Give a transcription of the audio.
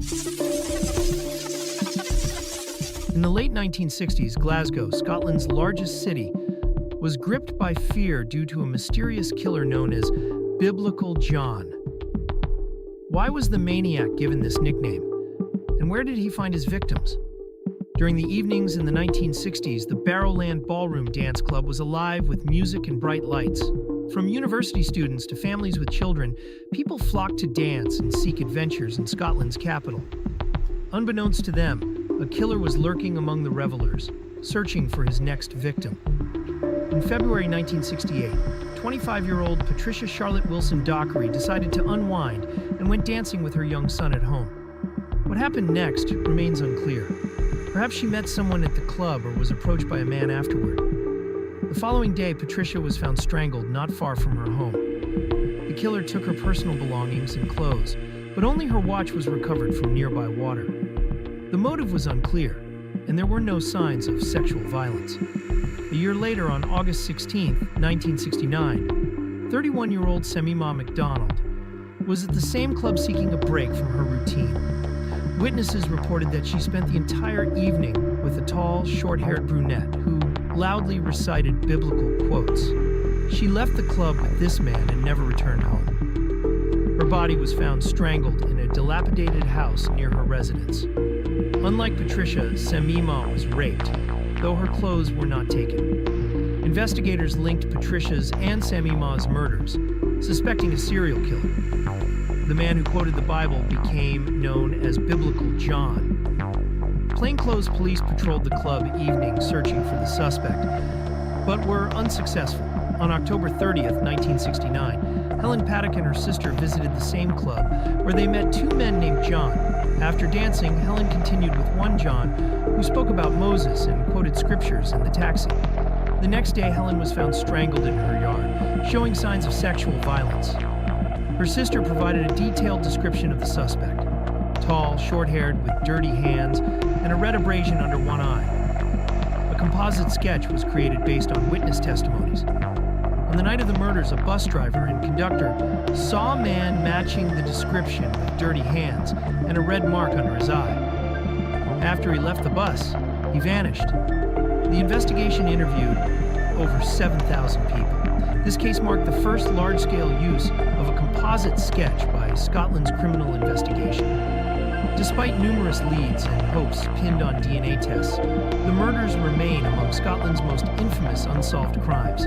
In the late 1960s, Glasgow, Scotland's largest city, was gripped by fear due to a mysterious killer known as Biblical John. Why was the maniac given this nickname? And where did he find his victims? During the evenings in the 1960s, the Barrowland Ballroom Dance Club was alive with music and bright lights. From university students to families with children, people flocked to dance and seek adventures in Scotland's capital. Unbeknownst to them, a killer was lurking among the revelers, searching for his next victim. In February 1968, 25-year-old Patricia Charlotte Wilson Dockery decided to unwind and went dancing with her young son at home. What happened next remains unclear. Perhaps she met someone at the club or was approached by a man afterward. The following day, Patricia was found strangled not far from her home. The killer took her personal belongings and clothes, but only her watch was recovered from nearby water. The motive was unclear, and there were no signs of sexual violence. A year later, on August 16, 1969, 31-year-old Semima MacDonald was at the same club seeking a break from her routine. Witnesses reported that she spent the entire evening with a tall, short-haired brunette who loudly recited biblical quotes. She left the club with this man and never returned home. Her body was found strangled in a dilapidated house near her residence. Unlike Patricia, Semima was raped, though her clothes were not taken. Investigators linked Patricia's and Semima's murders, suspecting a serial killer. The man who quoted the Bible became known as Biblical John. Plainclothes police patrolled the club evening searching for the suspect, but were unsuccessful. On October 30th, 1969, Helen Paddock and her sister visited the same club, where they met two men named John. After dancing, Helen continued with one John, who spoke about Moses and quoted scriptures in the taxi. The next day, Helen was found strangled in her yard, showing signs of sexual violence. Her sister provided a detailed description of the suspect: tall, short-haired, with dirty hands, and a red abrasion under one eye. A composite sketch was created based on witness testimonies. On the night of the murders, a bus driver and conductor saw a man matching the description with dirty hands and a red mark under his eye. After he left the bus, he vanished. The investigation interviewed over 7,000 people. This case marked the first large-scale use of a composite sketch by Scotland's criminal investigation. Despite numerous leads and hopes pinned on DNA tests, the murders remain among Scotland's most infamous unsolved crimes.